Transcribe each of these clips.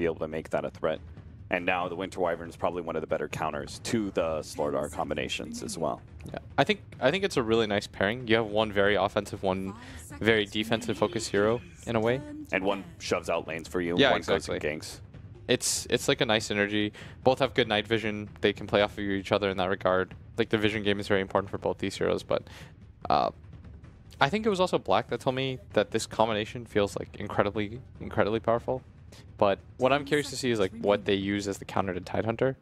be able to make that a threat. And now the Winter Wyvern is probably one of the better counters to the Slardar combinations as well. Yeah, I think it's a really nice pairing. You have one very offensive, one very defensive focused hero in a way, and one shoves out lanes for you. Yeah, one exactly. goes in ganks. It's like a nice synergy. Both have good night vision. They can play off of each other in that regard. Like the vision game is very important for both these heroes. But I think it was also Black that told me that this combination feels like incredibly powerful. But what I'm curious to see is like what they use as the counter to Tidehunter,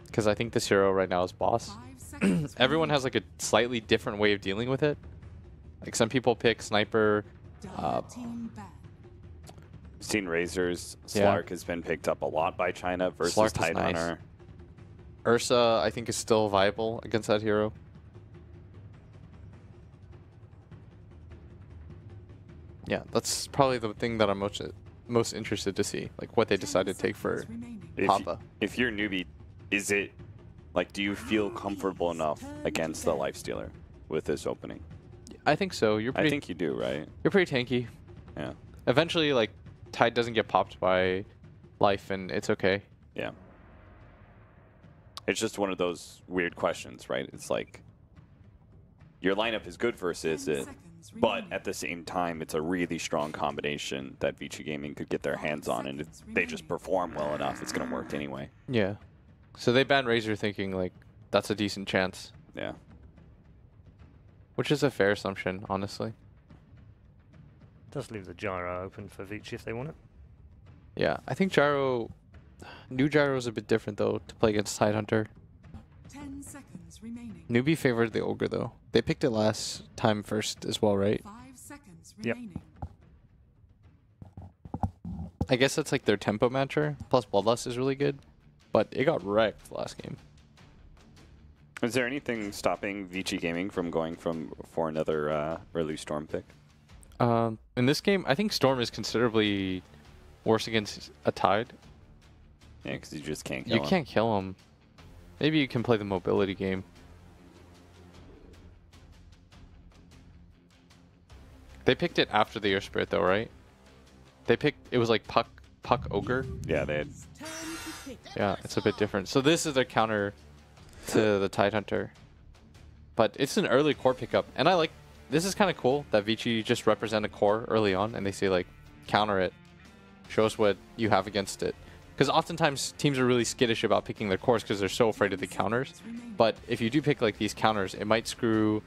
because I think this hero right now is boss. Everyone has like a slightly different way of dealing with it. Like some people pick Sniper. Seen Razors. Slark has been picked up a lot by China versus Tidehunter. Nice. Ursa, I think, is still viable against that hero. Yeah, that's probably the thing that I'm most interested to see, like what they decide to take for Papa. If you're Newbee, is it like, do you feel comfortable enough against the Lifestealer with this opening? I think so. I think you do, right? You're pretty tanky. Yeah. Eventually, like, Tide doesn't get popped by Life, and it's okay. Yeah. It's just one of those weird questions, right? It's like, your lineup is good versus it, but at the same time, it's a really strong combination that ViCi Gaming could get their hands on, and if they just perform well enough, it's going to work anyway. Yeah. So they banned Razor thinking, like, that's a decent chance. Yeah. Which is a fair assumption, honestly. Does leave the Gyro open for ViCi if they want it. Yeah, I think Gyro... New Gyro is a bit different, though, to play against Tidehunter. 10 seconds remaining. Newbee favored the Ogre, though. They picked it last time first as well, right? 5 seconds remaining. I guess that's like their tempo matcher. Plus Bloodlust is really good. But it got wrecked last game. Is there anything stopping ViCi Gaming from going for another early Storm pick? In this game, I think Storm is considerably worse against a Tide. Yeah, because you just can't kill him. You can't kill him. Maybe you can play the mobility game. They picked it after the Air Spirit, though, right? They picked... It was like Puck Ogre. Yeah, they had... Yeah, it's a bit different. So this is their counter to the Tidehunter. But it's an early core pickup. And I like... This is kind of cool that ViCi just represent a core early on. And they say, like, counter it. Show us what you have against it. Because oftentimes teams are really skittish about picking their cores because they're so afraid of the counters. But if you do pick like these counters, it might screw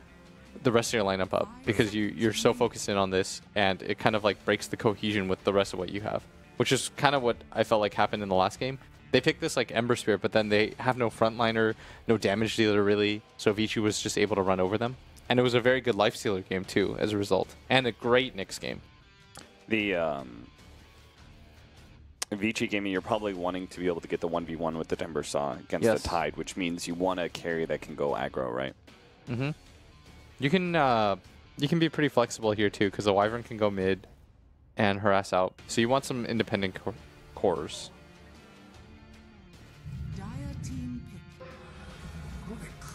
the rest of your lineup up because you're so focused in on this, and it kind of like breaks the cohesion with the rest of what you have, which is kind of what I felt like happened in the last game. They picked this like Ember Spirit, but then they have no frontliner, no damage dealer really, so ViCi was just able to run over them. And it was a very good Lifestealer game too as a result, and a great Nyx game. The ViCi Gaming, you're probably wanting to be able to get the 1v1 with the Timber Saw against the Tide, which means you want a carry that can go aggro, right? Mm-hmm. You can be pretty flexible here too, because the Wyvern can go mid and harass out. So you want some independent cores.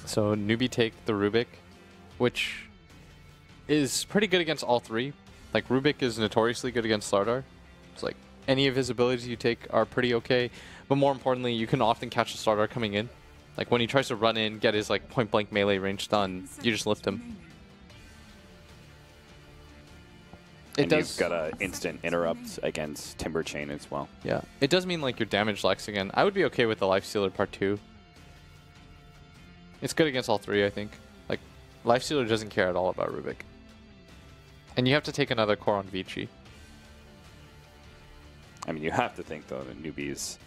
So Newbee take the Rubik, which is pretty good against all three. Like Rubik is notoriously good against Slardar. It's like any of his abilities you take are pretty okay, but more importantly, you can often catch the Slardar coming in. Like when he tries to run in, get his like point blank melee range stun, you just lift him. And you've got an instant interrupt against Timber Chain as well. Yeah, it does mean like your damage lax again. I would be okay with the Lifestealer part 2. It's good against all three, I think. Like Lifestealer doesn't care at all about Rubik. And you have to take another core on ViCi. I mean, you have to think, though, that Newbee's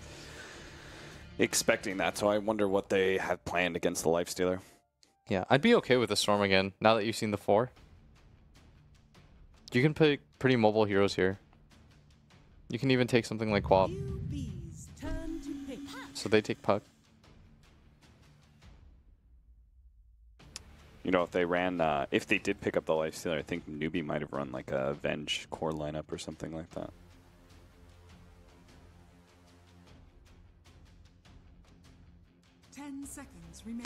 expecting that, so I wonder what they have planned against the Lifestealer. Yeah, I'd be okay with the Storm again, now that you've seen the 4. You can pick pretty mobile heroes here. You can even take something like Quap. So they take Puck. You know, if they ran, if they did pick up the Lifestealer, I think Newbee might have run like a Venge core lineup or something like that.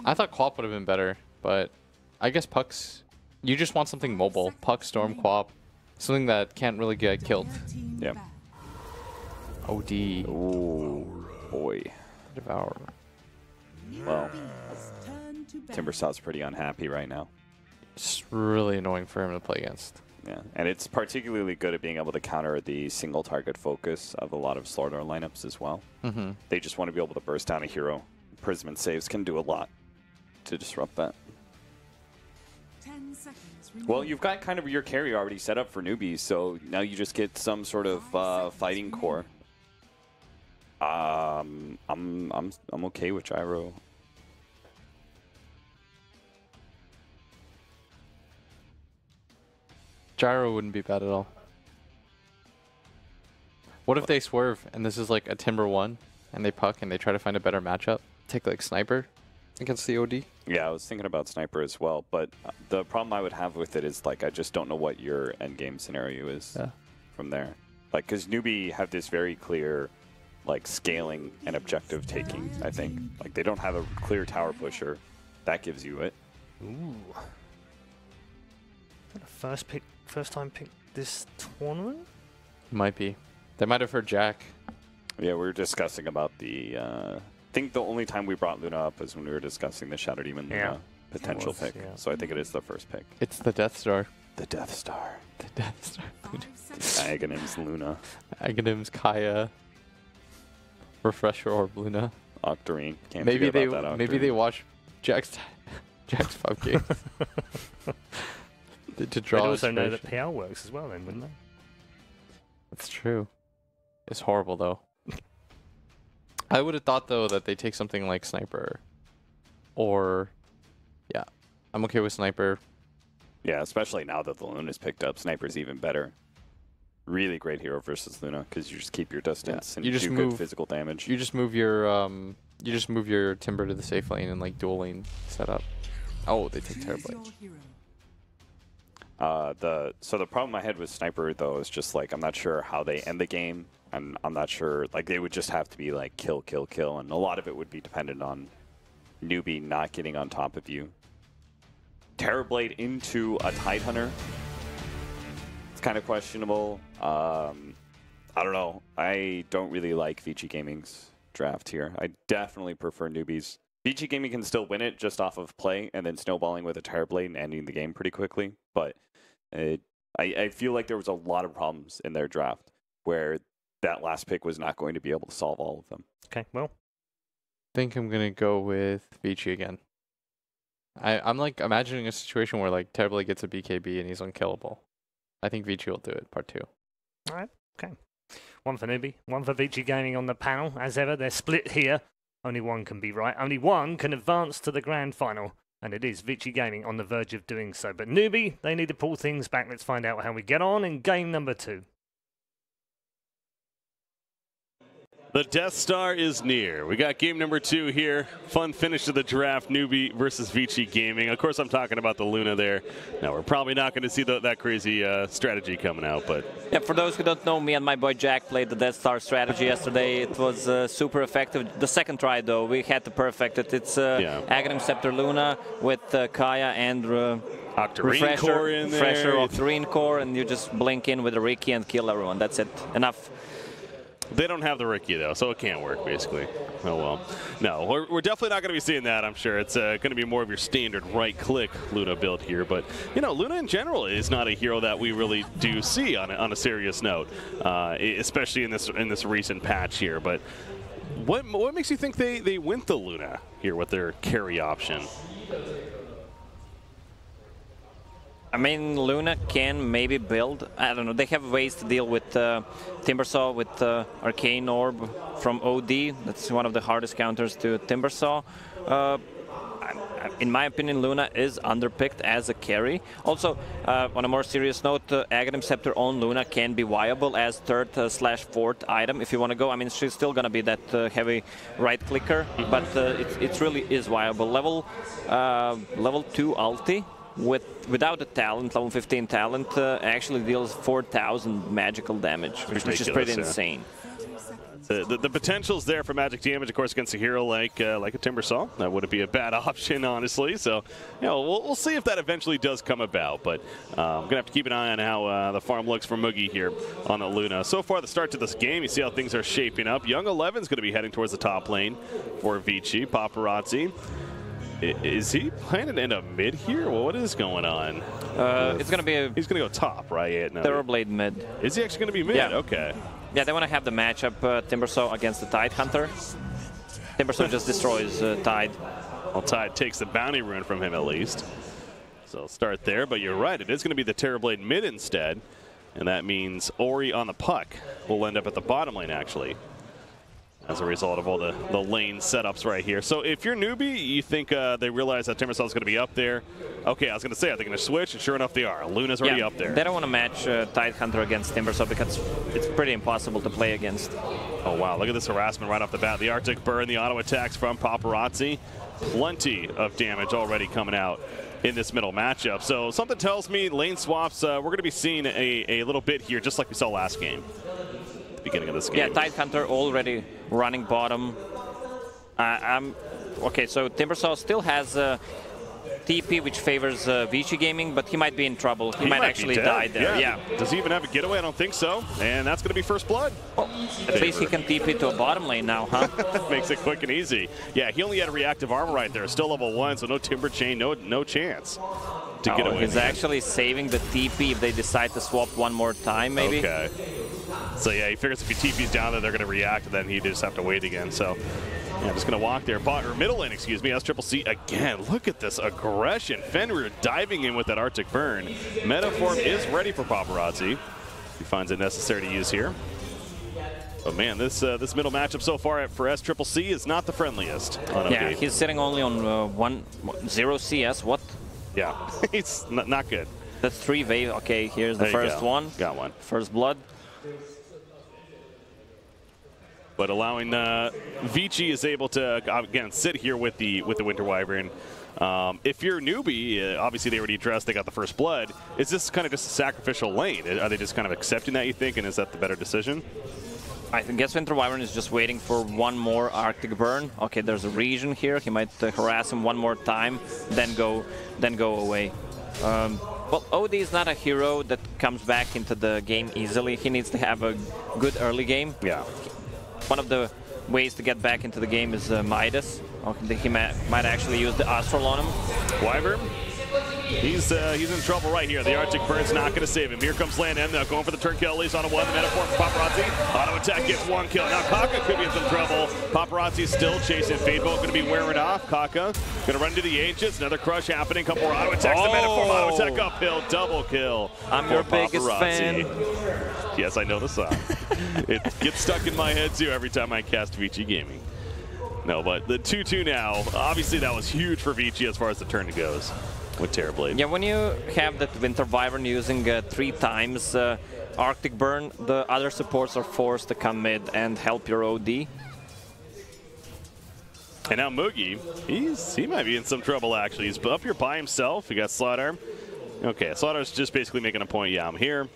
I thought Quap would have been better, but I guess Puck's... You just want something mobile. Puck, Storm, Quap. Something that can't really get killed. Yeah. OD. Ooh, boy. Devour. Well, Turn to bed. Timbersaw's pretty unhappy right now. It's really annoying for him to play against. Yeah, and it's particularly good at being able to counter the single target focus of a lot of Slardar lineups as well. They just want to be able to burst down a hero. Prism and saves can do a lot to disrupt that. 10 seconds remaining. Well, you've got kind of your carry already set up for newbies, so now you just get some sort of fighting core. I'm okay with Gyro. Gyro wouldn't be bad at all. What if they swerve and this is like a Timber 1 and they puck and they try to find a better matchup? Take like Sniper against the OD? Yeah, I was thinking about Sniper as well, but the problem I would have with it is like I just don't know what your end game scenario is from there. Like, because Newbee have this very clear like scaling and objective taking, I think. Like they don't have a clear tower pusher. That gives you it. Ooh. Is that the first time pick this tournament? Might be. They might have heard Jack. Yeah, we were discussing about the... I think the only time we brought Luna up is when we were discussing the Shadow Demon Luna potential pick. Yeah. So I think it is the first pick. It's the Death Star. The Death Star. The Death Star. 5 seconds. Aghanim's Luna. Aghanim's Kaya. Refresher Orb Luna. Octarine. Can't Maybe forget about that Octarine. Maybe they watch Jack's 5 games. to draw They'd also know that inspiration. PL works as well then, wouldn't they? That's true. It's horrible though. I would have thought though that they take something like Sniper, or yeah, I'm okay with Sniper. Yeah, especially now that the Luna's picked up, Sniper's even better. Really great hero versus Luna because you just keep your distance and You just do move- good physical damage. You just move your Timber to the safe lane and like dual lane setup. Oh, they take Choose terribly. your hero. So the problem I had with Sniper though is just like I'm not sure how they end the game, and I'm not sure like they would just have to be like kill, kill, kill, and a lot of it would be dependent on Newbee not getting on top of you. Terrorblade into a Tidehunter. It's kind of questionable. I don't know. I don't really like ViCi Gaming's draft here. I definitely prefer Newbee's. ViCi Gaming can still win it just off of play and then snowballing with a Terrorblade and ending the game pretty quickly. But I feel like there was a lot of problems in their draft where that last pick was not going to be able to solve all of them. Okay, well. I think I'm gonna go with ViCi again. I'm like imagining a situation where like Terrorblade gets a BKB and he's unkillable. I think ViCi will do it, part 2. All right, okay. One for Newbee, one for ViCi Gaming on the panel. As ever, they're split here. Only one can be right. Only one can advance to the grand final. And it is ViCi Gaming on the verge of doing so. But Newbee, they need to pull things back. Let's find out how we get on in game number 2. The Death Star is near. We got game number 2 here. Fun finish to the draft, Newbee versus ViCi Gaming. Of course, I'm talking about the Luna there. Now, we're probably not going to see that crazy strategy coming out, but... Yeah, for those who don't know, me and my boy Jack played the Death Star strategy yesterday. It was super effective. The second try, though, we had to perfect it. It's Aghanim Scepter Luna with Kaya and Octarine core in there. Refresher Octarine core, and you just blink in with a Ricky and kill everyone. That's it. Enough. They don't have the Ricky, though, so it can't work, basically. Oh, well. No, we're definitely not going to be seeing that, I'm sure. It's going to be more of your standard right-click Luna build here. But, you know, Luna in general is not a hero that we really do see on a serious note, especially in this recent patch here. But what makes you think they went the Luna here with their carry option? I mean, Luna can maybe build, I don't know, they have ways to deal with Timbersaw, with Arcane Orb from OD. That's one of the hardest counters to Timbersaw. In my opinion, Luna is underpicked as a carry. Also, on a more serious note, Aghanim Scepter on Luna can be viable as third/fourth item if you want to go. I mean, she's still going to be that heavy right-clicker, but it really is viable. Level 2 ulti. Without a talent, level 15 talent, actually deals 4,000 magical damage, which is pretty insane. The potential's there for magic damage, of course, against a hero like a Timbersaw. That wouldn't be a bad option, honestly. So, you know, we'll see if that eventually does come about. But I'm gonna have to keep an eye on how the farm looks for Moogie here on the Luna. So far, the start to this game, you see how things are shaping up. Young 11's gonna be heading towards the top lane for ViCi. Paparazzi. Is he planning to end up mid here? Well, what is going on? It's gonna be He's gonna go top, right? Yeah, no. Terrorblade mid. Is he actually gonna be mid? Yeah. Okay. Yeah, they want to have the matchup Timbersaw against the Tidehunter. Timbersaw just destroys Tide. Well, Tide takes the bounty rune from him at least. So I'll start there, but you're right. It is going to be the Terrorblade mid instead. And that means Ori on the puck will end up at the bottom lane, actually, as a result of all the lane setups right here. So if you're Newbee, you think they realize that Timbersaw is going to be up there. Okay, I was going to say, are they going to switch? And sure enough, they are. Luna's already up there. They don't want to match Tidehunter against Timbersaw because it's pretty impossible to play against. Oh, wow. Look at this harassment right off the bat. The Arctic Burn, the auto attacks from Paparazzi. Plenty of damage already coming out in this middle matchup. So something tells me lane swaps, we're going to be seeing a little bit here, just like we saw last game. Beginning of this game. Yeah, Tidehunter already running bottom. Okay, so Timbersaw still has TP, which favors ViCi Gaming, but he might be in trouble. He might actually die there. Yeah. Does he even have a getaway? I don't think so. And that's going to be first blood. Well, at least he can TP to a bottom lane now, huh? Makes it quick and easy. Yeah, he only had a reactive armor right there. Still level 1, so no Timber Chain, no chance to get away. He's actually saving the TP if they decide to swap one more time, maybe. Okay. So yeah, he figures if he TP's down there, they're going to react, and then he just have to wait again. So yeah, just going to walk there. Or middle lane, excuse me. That's Triple C again. Look at this aggression. Fenrir diving in with that Arctic Burn. Metaform is ready for Paparazzi. He finds it necessary to use here. But man, this middle matchup so far for S-Triple-C is not the friendliest. Yeah, he's sitting only on 0 CS. What? Yeah, it's not good. That's 3 wave. Okay, here's the first one. Got one. First blood. But allowing ViCi is able to again sit here with the Winter Wyvern. If you're Newbee, obviously they already addressed they got the first blood. Is this kind of just a sacrificial lane? Are they just kind of accepting that, you think, and is that the better decision? I guess Winter Wyvern is just waiting for one more Arctic Burn. Okay, there's a region here. He might harass him one more time, then go away. Well, OD is not a hero that comes back into the game easily. He needs to have a good early game. Yeah. One of the ways to get back into the game is Midas. Okay, he might actually use the Astral on him. Wyvern, he's in trouble right here. The Arctic Burn's not going to save him. Here comes Landon, going for the turn kill. He's on a 1. The Metaform for Paparazzi. Auto attack gets 1 kill. Now Kaka could be in some trouble. Paparazzi's still chasing. Fadebolt going to be wearing off. Kaka going to run to the Aegis. Another crush happening. Couple more auto attacks. The Metaform auto attack uphill. Double kill. I'm your biggest fan. Yes, I know the song. It gets stuck in my head too every time I cast ViCi Gaming. No, but the 2-2 now, obviously that was huge for ViCi as far as the turn goes with Terrorblade. Yeah, when you have that Winter Wyvern using 3 times Arctic Burn, the other supports are forced to come mid and help your OD. And now Moogie, he might be in some trouble actually. He's up here by himself. He got Slaughter. Okay, Slaughter's just basically making a point. Yeah, I'm here.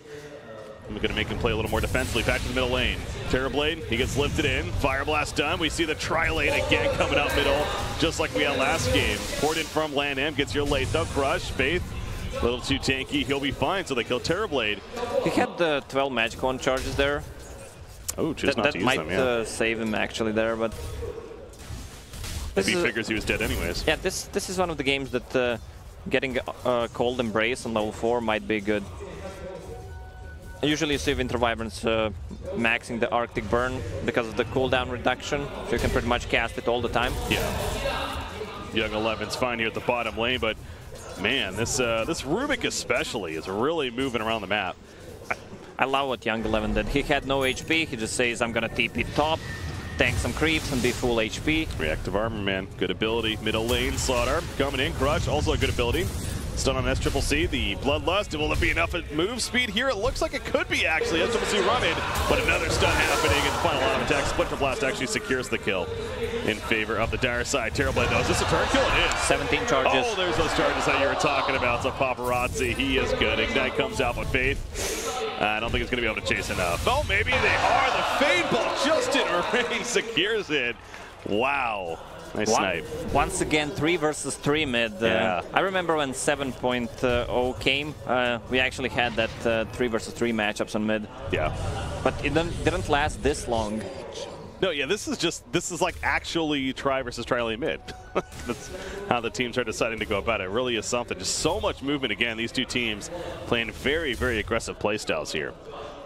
I'm going to make him play a little more defensively. Back to the middle lane. Terrorblade, he gets lifted in. Fire Blast done. We see the tri-lane again coming out middle, just like we had last game. Poured in from Landam, gets your Latho Crush. Faith, a little too tanky. He'll be fine, so they kill Terrorblade. He had the 12 magic wand charges there. Oh, choose not to use them, yeah. That might save him actually there, but... Maybe he figures he was dead anyways. Yeah, this is one of the games that getting Cold Embrace on level 4 might be good. Usually you see Winter Wyverns maxing the Arctic Burn because of the cooldown reduction, so you can pretty much cast it all the time. Yeah. Young 11's fine here at the bottom lane, but man, this Rubik especially is really moving around the map. I love what Young 11 did. He had no HP, he just says, I'm gonna TP top, tank some creeps and be full HP. Reactive armor, man. Good ability. Middle lane, Slaughter coming in. Crush, also a good ability. Stun on S-Triple-C, the Bloodlust. Will it be enough move speed here? It looks like it could be, actually. S-Triple-C running, but another stun happening, and final auto attack. Splinter Blast actually secures the kill in favor of the dire side. Terrorblade, though. Is this a turn kill? It is. 17 charges. Oh, there's those charges that you were talking about. So Paparazzi, he is good. Ignite comes out with Faith. I don't think it's going to be able to chase enough. Oh, maybe they are. The fade ball just in range secures it. Wow. Nice snipe. Once again, 3 versus 3 mid. Yeah. I remember when 7.0 came, we actually had that 3 versus 3 matchups on mid. Yeah. But it didn't last this long. No, yeah, this is like actually try versus try only mid. That's how the teams are deciding to go about it. It really is something. Just so much movement again. These two teams playing very, very aggressive play styles here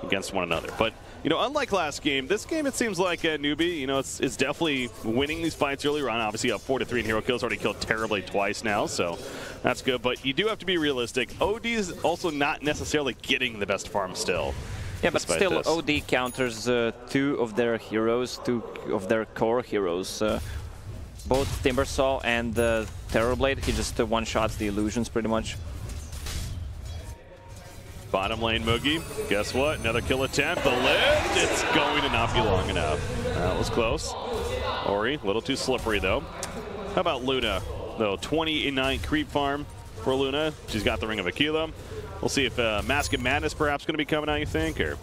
against one another. But, you know, unlike last game, this game it seems like Newbee, you know, it's definitely winning these fights earlier on. Obviously up 4-3 in hero kills, already killed Terribly twice now, so that's good. But you do have to be realistic. OD is also not necessarily getting the best farm still. Yeah, but still, this. OD counters 2 of their heroes, 2 of their core heroes. Both Timbersaw and Terrorblade, he just one-shots the illusions pretty much. Bottom lane, Moogie. Guess what? Another kill attempt. The lift, it's going to not be long enough. That was close. Ori, a little too slippery, though. How about Luna, though? 29 creep farm for Luna. She's got the Ring of Aquila. We'll see if Mask of Madness perhaps going to be coming out, you think? Or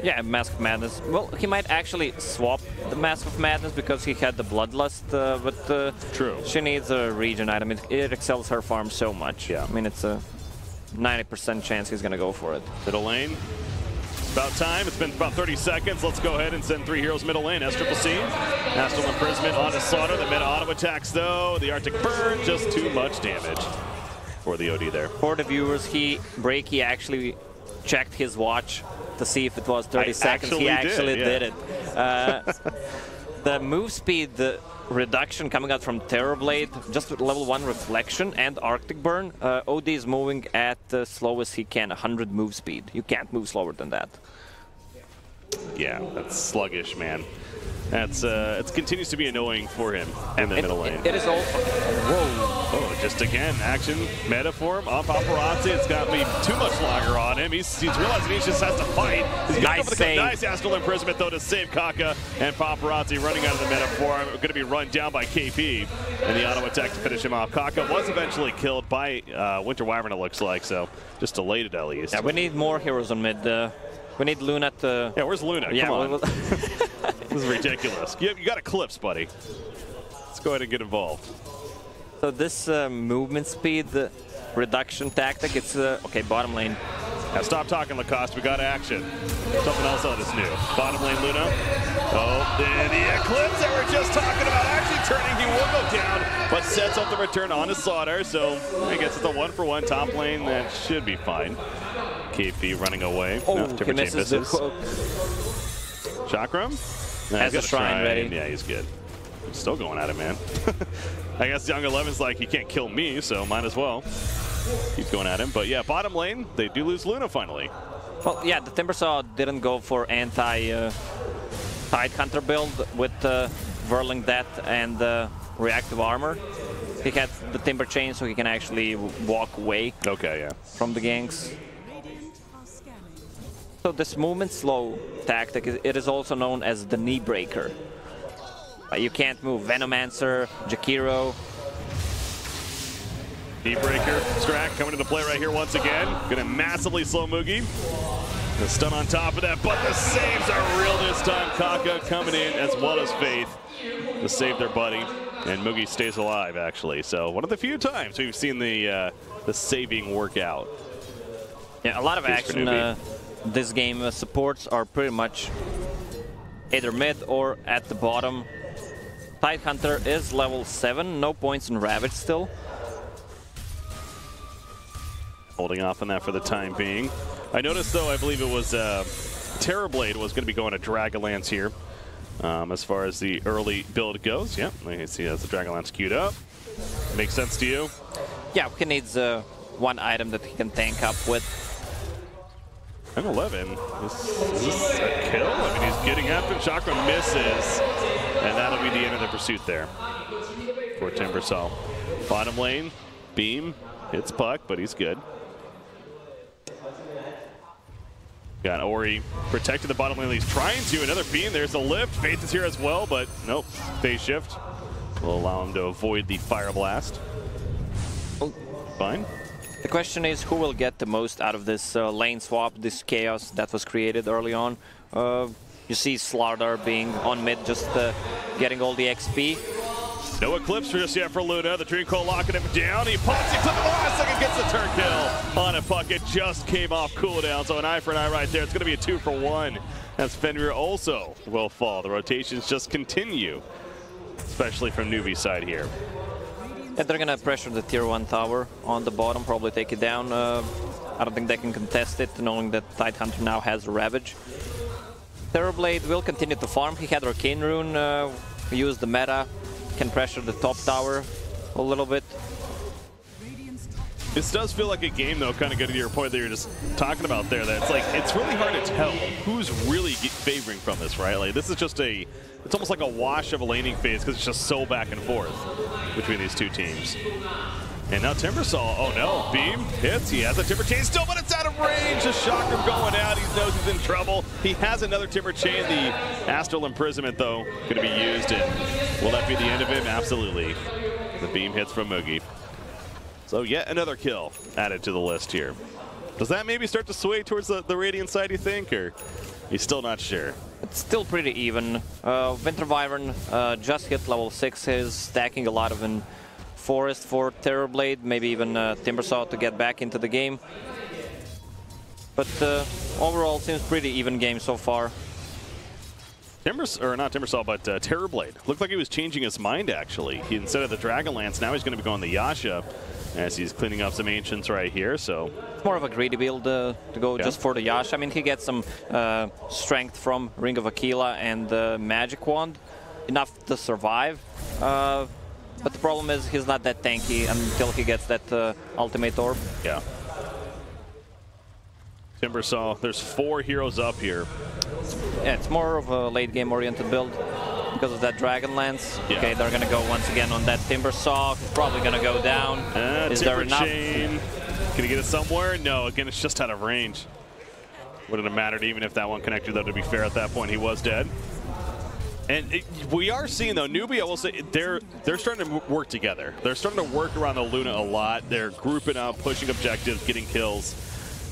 Yeah, Mask of Madness. Well, he might actually swap the Mask of Madness because he had the Bloodlust, but True. She needs a regen item. It excels her farm so much. Yeah. I mean, it's a 90% chance he's going to go for it. middle lane. It's about time. It's been about 30 seconds. Let's go ahead and send 3 heroes middle lane. SCCC. Astral Imprisonment onto Slaughter. The meta auto attacks, though. The Arctic Burn, just too much damage for the OD there. For the viewers, he actually checked his watch to see if it was 30 seconds. He actually did it. The move speed reduction coming out from Terrorblade, just with level 1 Reflection and Arctic Burn, OD is moving at the slowest he can, 100 move speed. You can't move slower than that. Yeah, that's sluggish, man. That's it continues to be annoying for him in the middle lane. It is all. Whoa! Oh, just again, action meta for him on Paparazzi. It's got me too much longer on him. He's realizing he just has to fight. He's got Nice save. Nice Astral Imprisonment though to save Kaka, and Paparazzi running out of the meta for him. Going to be run down by KP, and the auto attack to finish him off. Kaka was eventually killed by Winter Wyvern, it looks like, so just delayed it at least. Yeah, we need more heroes on mid. We need Luna to. Yeah, where's Luna? Yeah, Come on. This is ridiculous. You got Eclipse, buddy. Let's go ahead and get involved. So this movement speed reduction tactic, it's okay. Bottom lane. Now stop talking, Lacoste. We got action. Something else on this new. Bottom lane, Luna. Oh, the Eclipse that we're just talking about actually turning. He will go down, but sets up the return on his Slaughter. So I guess it's a 1-for-1 top lane. That should be fine. KP running away. Oh, no, he misses the hook. Chakram? No, Has he's a got shrine ready. Yeah, he's good. Still going at it, man. I guess Young 11's like, he can't kill me, so might as well. Keep going at him. But yeah, bottom lane, they do lose Luna finally. Well, yeah, the Timbersaw didn't go for anti Tidehunter build with Whirling Death and reactive armor. He had the Timber Chain so he can actually walk away from the ganks. So this movement slow tactic, it is also known as the knee breaker. You can't move Venomancer, Jakiro. Knee breaker, Strack coming into play right here once again. Gonna massively slow Moogie. The stun on top of that, but the saves are real this time. Kaka coming in as well as Faith to save their buddy. And Moogie stays alive, actually. So one of the few times we've seen the saving work out. Yeah, a lot of action. This game supports are pretty much either mid or at the bottom. Tidehunter is level 7, no points in Ravage still. Holding off on that for the time being. I noticed though, I believe it was Terrorblade was going to be going to Dragonlance here. As far as the early build goes. Yep, you can see that's the Dragonlance queued up. Makes sense to you? Yeah, he needs one item that he can tank up with. And 11. Is this a kill? I mean, he's getting after it. Chakra misses. And that'll be the end of the pursuit there for Timbersaw. Bottom lane, Beam hits Puck, but he's good. Got Ori protecting the bottom lane. He's trying to. Another Beam. There's a lift. Faith is here as well, but nope. Phase shift will allow him to avoid the Fire Blast. Oh. Fine. The question is who will get the most out of this lane swap, this chaos that was created early on. You see Slardar being on mid, just getting all the XP. No Eclipse just yet for Luna. The Dream Coil locking him down. He pops, he clipped it the last second, gets the turn kill on a puck. It just came off cooldown, so an eye for an eye right there. It's going to be a 2 for 1 as Fenrir also will fall. The rotations just continue, especially from Newbee's side here. Yeah, they're going to pressure the tier 1 tower on the bottom, probably take it down. I don't think they can contest it, knowing that Tidehunter now has a Ravage. Terrorblade will continue to farm. He had Arcane Rune, used the meta, can pressure the top tower a little bit. This does feel like a game, though, kind of good to your point that you're just talking about there, that it's like, it's really hard to tell who's really favoring from this, right? Like, this is just it's almost like a wash of a laning phase because it's just so back and forth between these two teams. And now Timbersaw, oh no, Beam hits, he has a Timber Chain still, but it's out of range. The Shocker going out, he knows he's in trouble. He has another Timber Chain, the Astral Imprisonment though, gonna be used, and will that be the end of him? Absolutely. The Beam hits from Moogie. So yet another kill added to the list here. Does that maybe start to sway towards the Radiant side, you think, or he's still not sure? It's still pretty even. Winter Wyvern just hit level 6, he's stacking a lot of Forest for Terrorblade, maybe even Timbersaw to get back into the game. But overall, seems pretty even game so far. Not Timbersaw, but Terrorblade. Looked like he was changing his mind, actually. Instead of the Dragonlance, now he's going to be going the Yasha as he's cleaning up some Ancients right here, so... More of a greedy build to go just for the Yasha. I mean, he gets some strength from Ring of Aquila and Magic Wand, enough to survive. But the problem is he's not that tanky until he gets that ultimate orb. Yeah. Timbersaw, there's 4 heroes up here. Yeah, it's more of a late game oriented build because of that Dragonlance. Yeah. Okay, they're gonna go once again on that Timbersaw. He's probably gonna go down. Is there enough? Chain. Can he get it somewhere? No, again, it's just out of range. Wouldn't have mattered even if that one connected, though, to be fair. At that point, he was dead. And we are seeing, though, Newbee, I will say, they're starting to work together. They're starting to work around the Luna a lot. They're grouping up, pushing objectives, getting kills.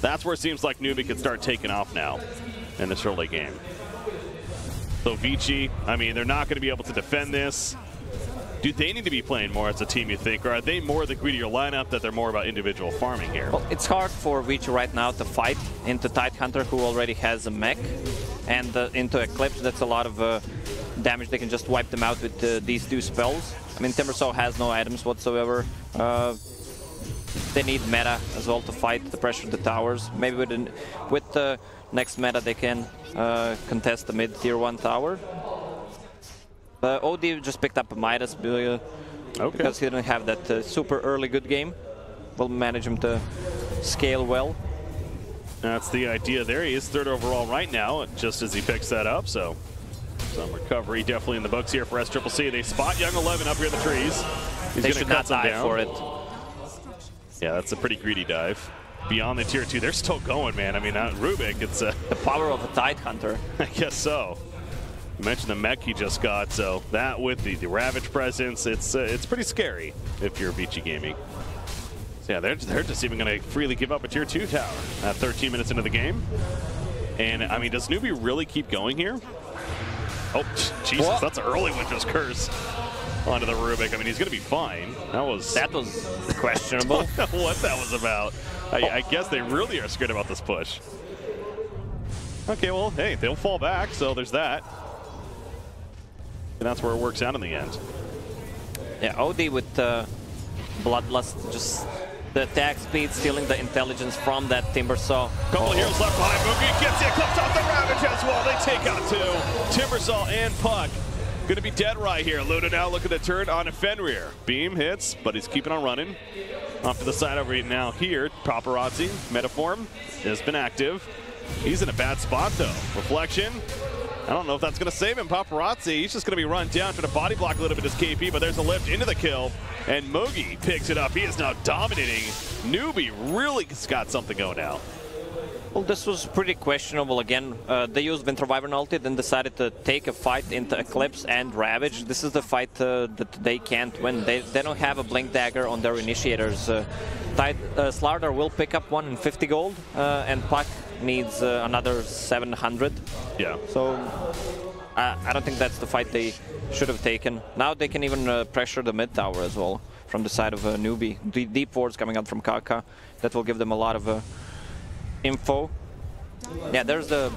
That's where it seems like Newbee could start taking off now in this early game. So ViCi, I mean, they're not going to be able to defend this. Do they need to be playing more as a team, you think? Or are they more the greedier lineup that they're more about individual farming here? Well, it's hard for ViCi right now to fight into Tidehunter, who already has a mech, and into Eclipse. That's a lot of damage. They can just wipe them out with these 2 spells. I mean, Timbersaw has no items whatsoever. They need meta as well to fight, to pressure the towers. Maybe with the next meta they can contest the mid tier 1 tower. OD just picked up a Midas because he didn't have that super early good game. Will manage him to scale well. That's the idea there. He is 3rd overall right now, just as he picks that up, so some recovery definitely in the books here for SCCC. They spot Young 11 up here in the trees. They should not die for it. Yeah, that's a pretty greedy dive. Beyond the tier 2, they're still going, man. I mean, Rubik, it's the power of a Tidehunter. I guess so. You mentioned the mech he just got, so that with the Ravage presence, it's pretty scary if you're ViCi Gaming. So yeah, they're just even going to freely give up a tier 2 tower at 13 minutes into the game. And I mean, does Newbee really keep going here? Oh, Jesus, what? That's an early Winter's Curse onto the Rubik. I mean, he's going to be fine. That was questionable. I don't know what that was about. I guess they really are scared about this push. Okay, well, hey, they'll fall back, so there's that. And that's where it works out in the end. Yeah, OD with Bloodlust, just the attack speed, stealing the intelligence from that Timbersaw. Couple of heroes left behind. Moogie gets it, clips off the Ravage as well. They take out 2. Timbersaw and Puck going to be dead right here. Luna now looking to turn on Fenrir. Beam hits, but he's keeping on running. Off to the side over now here. Paparazzi, Metaform, has been active. He's in a bad spot, though. Reflection. I don't know if that's going to save him. Paparazzi, he's just going to be run down, trying to body block a little bit his KP, but there's a lift into the kill. And Moogie picks it up. He is now dominating. Newbee really has got something going now. Well, this was pretty questionable again. They used Winter Wyvern ulti, then decided to take a fight into Eclipse and Ravage. This is the fight that they can't win. They don't have a Blink Dagger on their initiators. Slardar will pick up one in 50 gold, and Puck needs another 700. Yeah. So I don't think that's the fight they should have taken. Now they can even pressure the mid tower as well from the side of Newbee. The deep wards coming out from Kaka. That will give them a lot of info. Yeah, there's the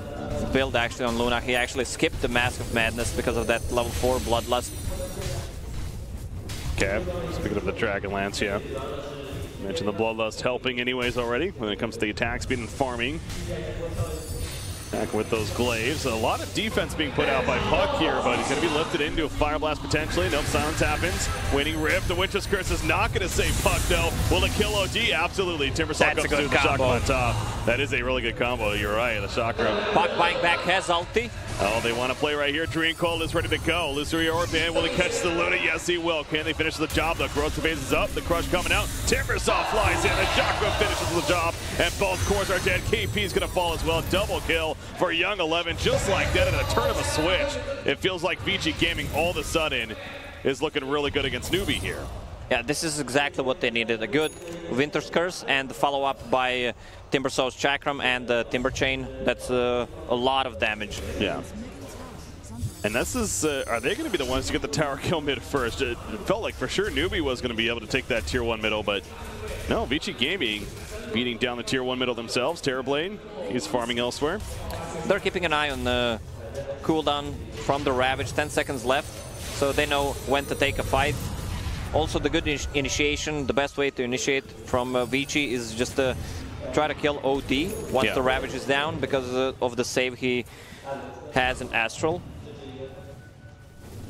build actually on Luna. He actually skipped the Mask of Madness because of that level 4 Bloodlust. Okay, speaking of the Dragonlance, yeah. Mentioned the Bloodlust helping anyways already when it comes to the attack speed and farming. Back with those glaives. A lot of defense being put out by Puck here, but he's going to be lifted into a Fire Blast potentially. Nope, silence happens. Winning Rift. The Witch's Curse is not going to save Puck, though. Will it kill OD? Absolutely. Timbersaw comes through the Chakra on top. That is a really good combo. You're right, the Chakra. Puck buying back has ulti. Oh, they want to play right here. Dream Cold is ready to go. Luceria Orban, will he catch the Luna? Yes, he will. Can they finish the job? The Growth Phase is up. The Crush coming out. Timbersaw flies in. The Chakra finishes the job. And both cores are dead. KP is going to fall as well. Double kill for Young 11. Just like that, at a turn of a switch. It feels like ViCi Gaming all of a sudden is looking really good against Newbee here. Yeah, this is exactly what they needed. A good Winter's Curse and follow up by Timbersaw's Chakram and the Timber Chain. That's a lot of damage. Yeah. And this is, are they going to be the ones to get the tower kill mid first? It felt like for sure Newbee was going to be able to take that tier 1 middle, but no, ViCi Gaming beating down the tier 1 middle themselves. Terrorblade, he's farming elsewhere. They're keeping an eye on the cooldown from the Ravage, 10 seconds left, so they know when to take a fight. Also, the good initiation, the best way to initiate from ViCi is just to try to kill OD once the Ravage is down because of the save he has in Astral.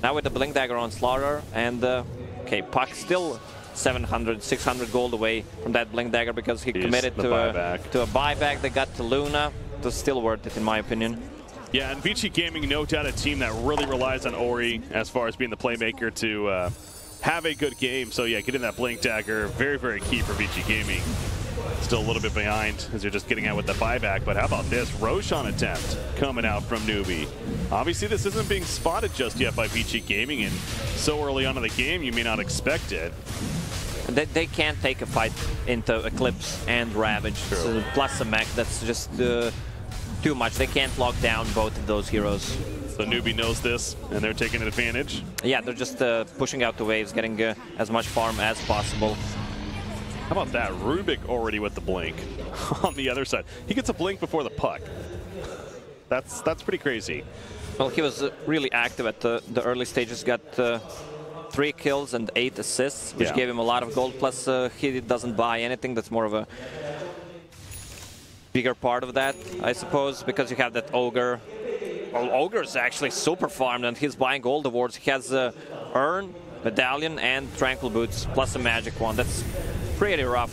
Now with the Blink Dagger on Slaughter, and okay, Puck still 700, 600 gold away from that Blink Dagger because he committed to a buyback. They got to Luna. It was still worth it in my opinion. Yeah, and ViCi Gaming, no doubt a team that really relies on Ori as far as being the playmaker to have a good game. So yeah, getting that Blink Dagger, very, very key for ViCi Gaming. Still a little bit behind as you're just getting out with the buyback, but how about this Roshan attempt coming out from Newbee? Obviously this isn't being spotted just yet by ViCi Gaming, and so early on in the game you may not expect it. They can't take a fight into Eclipse and Ravage, so plus a mech, that's just too much. They can't lock down both of those heroes. So Newbee knows this, and they're taking advantage. Yeah, they're just pushing out the waves, getting as much farm as possible. How about that? Rubik already with the blink on the other side. He gets a blink before the Puck. That's pretty crazy. Well, he was really active at the early stages, got 3 kills and 8 assists, which gave him a lot of gold, plus he doesn't buy anything. That's more of a bigger part of that, I suppose, because you have that Ogre. Well, Ogre is actually super farmed, and he's buying gold awards. He has Urn, Medallion, and Tranquil Boots, plus a magic one. That's pretty rough.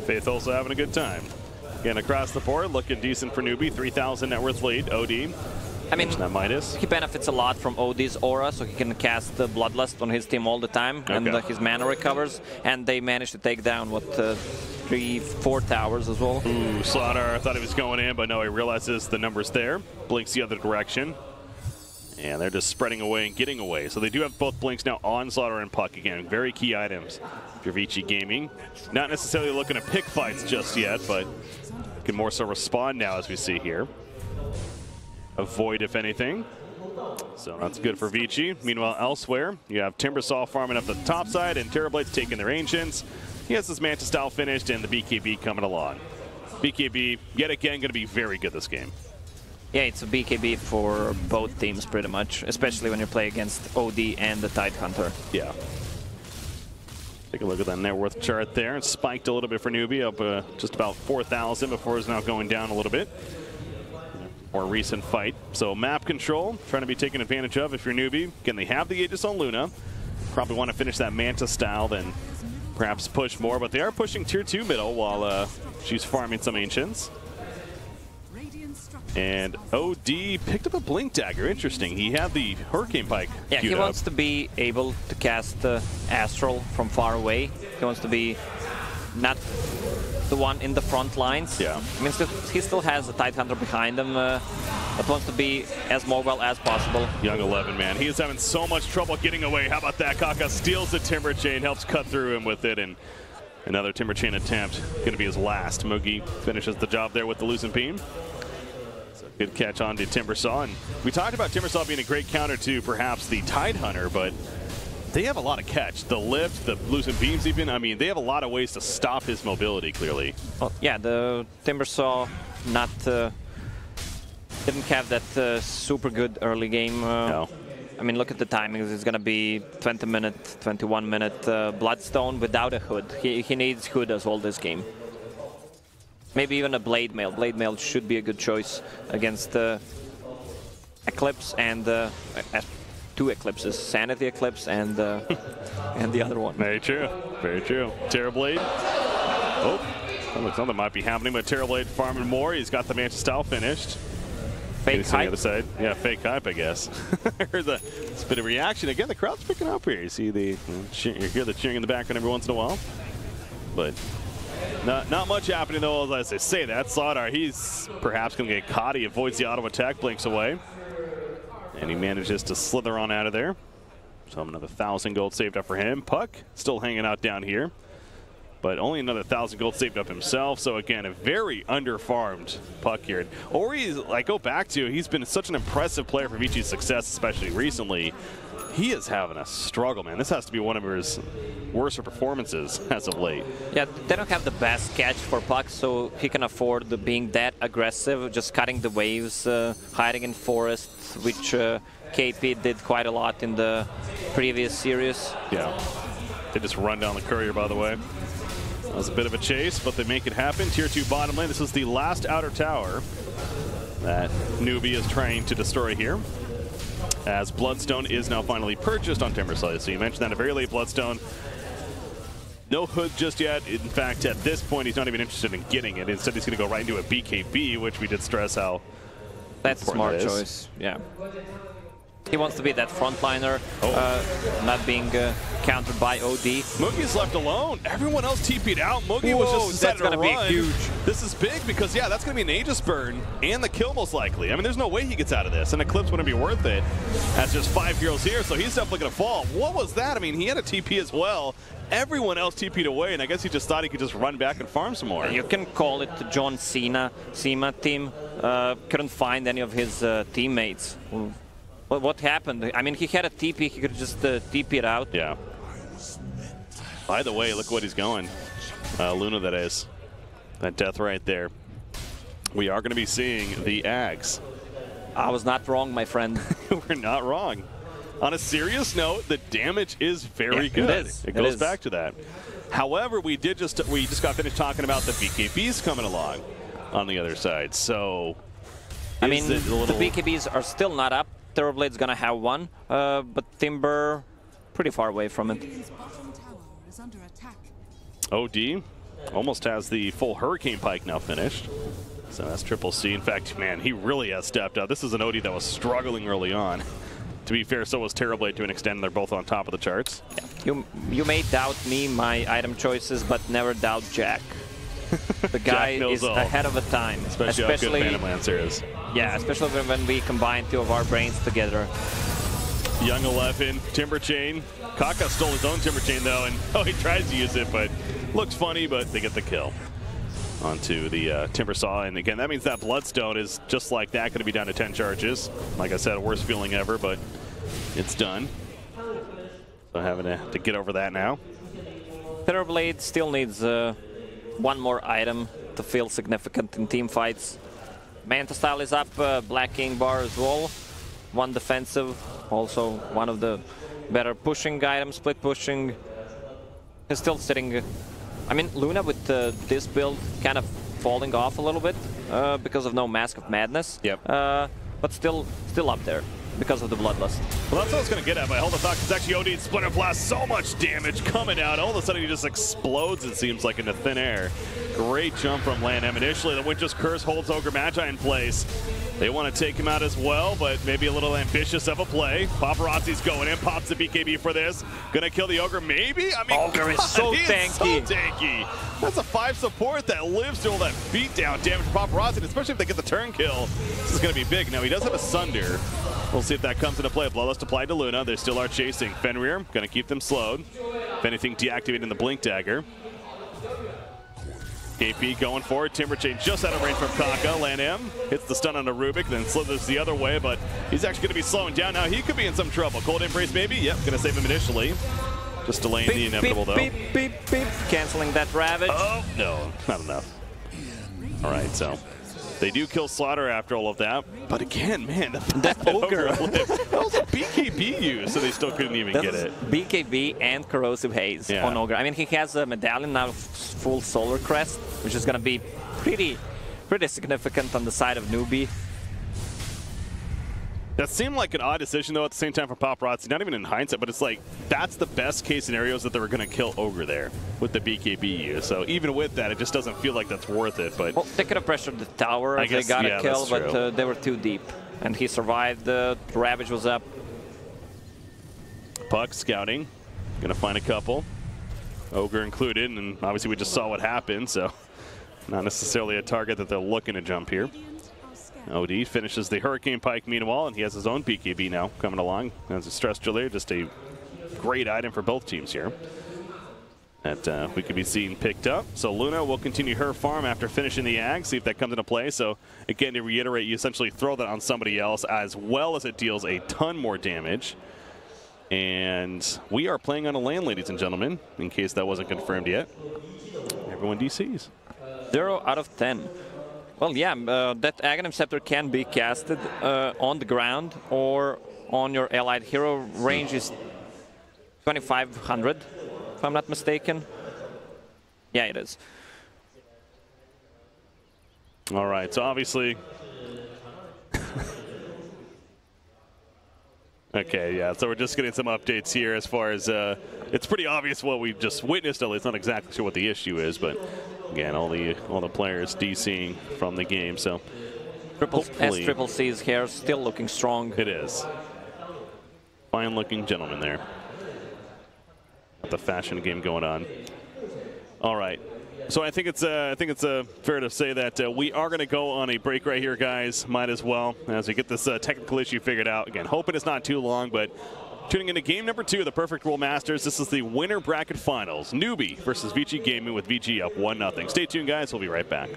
Faith also having a good time. Again, across the board, looking decent for Newbee. 3,000 net worth lead. OD. I mean, that Midas. He benefits a lot from OD's aura, so he can cast the Bloodlust on his team all the time, and his mana recovers. And they managed to take down, what, 3-4 towers as well. Ooh, Slaughter, I thought he was going in, but no, he realizes the number's there. Blinks the other direction. And they're just spreading away and getting away. So they do have both blinks now on Slaughter and Puck. Again, very key items for ViCi Gaming. Not necessarily looking to pick fights just yet, but can more so respond now as we see here. Avoid, if anything. So that's good for ViCi. Meanwhile, elsewhere, you have Timbersaw farming up the top side and Terrorblade's taking their Ancients. He has his Manta style finished and the BKB coming along. BKB, yet again, going to be very good this game. Yeah, it's a BKB for both teams pretty much, especially when you play against OD and the Tidehunter. Yeah. Take a look at that net worth chart there. It spiked a little bit for Newbee, up just about 4,000 before it's now going down a little bit. More recent fight. So map control, trying to be taken advantage of if you're Newbee. Again, they have the Aegis on Luna. Probably want to finish that Manta style, then perhaps push more, but they are pushing tier 2 middle while she's farming some Ancients. And OD picked up a Blink Dagger. Interesting. He had the Hurricane Pike. Yeah, he wants to be able to cast Astral from far away. He wants to be not the one in the front lines. Yeah. I mean, he still has a Tidehunter behind him, but wants to be as mobile as possible. Young 11, man. He is having so much trouble getting away. How about that? Kaka steals the Timber Chain, helps cut through him with it, and another Timber Chain attempt. Going to be his last. Moogie finishes the job there with the Lucent Beam. So good catch on to Timbersaw. And we talked about Timbersaw being a great counter to perhaps the Tidehunter, but they have a lot of catch. The lift, the Lucent Beams even. I mean, they have a lot of ways to stop his mobility, clearly. Well, yeah, the Timbersaw not didn't have that super good early game. No. I mean, look at the timings. It's going to be 20-minute, 21-minute Bloodstone without a hood. He needs hood as well this game. Maybe even a Blade Mail. Blade Mail should be a good choice against Eclipse and two Eclipses, Sanity Eclipse and and the other one. Very true. Very true. Terrorblade. Oh, something might be happening, but Terrorblade farming more. He's got the Mancha style finished. Fake hype. On the other side. Yeah, fake hype, I guess. I heard the bit of reaction. Again, the crowd's picking up here. You see the you hear the cheering in the background every once in a while. But not much happening though, as I say that. Slardar, he's perhaps going to get caught. He avoids the auto attack, blinks away. And he manages to slither on out of there. So another 1,000 gold saved up for him. Puck still hanging out down here, but only another 1,000 gold saved up himself. So again, a very underfarmed Puck here. Ori's, I go back to, he's been such an impressive player for ViCi's success, especially recently. He is having a struggle, man. This has to be one of his worst performances as of late. Yeah, they don't have the best catch for Puck, so he can afford being that aggressive, just cutting the waves, hiding in forests, which KP did quite a lot in the previous series. Yeah, they just run down the courier, by the way. That was a bit of a chase, but they make it happen. Tier 2 bottom lane. This is the last outer tower that Newbee is trying to destroy here, as Bloodstone is now finally purchased on Timbersaw. So you mentioned that, a very late Bloodstone. No hood just yet. In fact, at this point, he's not even interested in getting it. Instead, he's going to go right into a BKB, which we did stress how that's a smart choice. Yeah. He wants to be that frontliner, not being countered by OD. Moogie's left alone. Everyone else TP'd out. Moogie was just decided that's going to be huge. This is big because, yeah, that's going to be an Aegis burn and the kill most likely. I mean, there's no way he gets out of this, and Eclipse wouldn't be worth it. That's just 5 heroes here, so he's definitely going to fall. What was that? I mean, he had a TP as well. Everyone else TP'd away, and I guess he just thought he could just run back and farm some more. You can call it the John Cena team. Couldn't find any of his teammates. Well, what happened? I mean, he had a TP. He could just TP it out. Yeah. By the way, look what he's going. Luna, that is. That death right there. We are going to be seeing the Ags. I was not wrong, my friend. We're not wrong. On a serious note, the damage is very good. It goes back to that. However, we just got finished talking about the BKBs coming along on the other side. So, I mean, the BKBs are still not up. Terrorblade's gonna have one, but Timber pretty far away from it. OD almost has the full Hurricane Pike now finished. So that's Triple C. In fact, man, he really has stepped up. This is an OD that was struggling early on. To be fair, so was Terrorblade to an extent. They're both on top of the charts. Yeah. You may doubt me, my item choices, but never doubt Jack. The guy is ahead of a time. Especially how good Phantom Lancer is. Yeah, especially when we combine two of our brains together. Young 11, Timber Chain. Kaka stole his own Timber Chain though, and he tries to use it, but looks funny, but they get the kill. Onto the Timber Saw, and again, that means that Bloodstone is just like that, going to be down to 10 charges. Like I said, worst feeling ever, but it's done. So having to get over that now. Terrorblade still needs one more item to feel significant in team fights. Manta Style is up, Black King Bar as well. One defensive, also one of the better pushing items, split pushing. He's still sitting. I mean, Luna with this build kind of falling off a little bit because of no Mask of Madness. Yep. But still up there. because of the Bloodlust. Well, that's what I was going to get at, but I hold the thought, because actually OD Splinter Blast, so much damage coming out. All of a sudden, he just explodes, it seems like, into thin air. Great jump from LANM. Initially, the Winter's Curse holds Ogre Magi in place. They want to take him out as well, but maybe a little ambitious of a play. Paparazzi's going in, pops the BKB for this. Gonna kill the Ogre, maybe? I mean, Ogre is so tanky. So tanky. That's a 5 support that lives through all that beatdown damage for Paparazzi, especially if they get the turn kill. This is gonna be big. Now, he does have a Sunder. We'll see if that comes into play. Bloodlust applied to Luna. They still are chasing. Fenrir, gonna keep them slowed. If anything, deactivating the Blink Dagger. KP going forward. Timberchain just out of range from Kaka. LANM hits the stun on a Rubik, then slithers the other way, but he's actually going to be slowing down now. He could be in some trouble. Cold Embrace, maybe? Yep, going to save him initially. Just delaying the inevitable, though. Beep, beep, beep. Canceling that Ravage. Oh, no, not enough. All right, so they do kill Slaughter after all of that. But again, man, that Ogre. That was a BKB use, so they still couldn't even get it. BKB and Corrosive Haze on Ogre. I mean, he has a medallion now, full Solar Crest, which is going to be pretty significant on the side of Newbee. That seemed like an odd decision, though, at the same time for Paparazzi. Not even in hindsight, but it's like, that's the best case scenarios that they were going to kill Ogre there with the BKB use. So even with that, it just doesn't feel like that's worth it. But well, they could have pressured the tower if they got a kill, but they were too deep. And he survived. The Ravage was up. Puck scouting. Going to find a couple. Ogre included, and obviously we just saw what happened, so not necessarily a target that they're looking to jump here. OD finishes the Hurricane Pike meanwhile, and he has his own BKB now coming along as a Stress Driller. Just a great item for both teams here that we could be seeing picked up. So Luna will continue her farm after finishing the Ag, see if that comes into play. So again, to reiterate, you essentially throw that on somebody else as well as it deals a ton more damage. And we are playing on a LAN, ladies and gentlemen, in case that wasn't confirmed yet. Everyone DCs. 0 out of 10. Well, yeah, that Aghanim Scepter can be casted on the ground or on your allied hero. Range is 2,500, if I'm not mistaken. Yeah, it is. All right, so obviously... Okay, yeah, so we're just getting some updates here as far as it's pretty obvious what we just witnessed, at least not exactly sure what the issue is, but again, all the players DCing from the game, so Triple C's here still looking strong. It is. Fine looking gentleman there. Got the fashion game going on. All right. So I think it's fair to say that we are going to go on a break right here, guys. Might as well, as we get this technical issue figured out. Again, hoping it's not too long, but tuning into game number 2 of the Perfect World Masters. This is the winner bracket finals. Newbee versus ViCi Gaming with ViCi up 1-0. Stay tuned, guys. We'll be right back.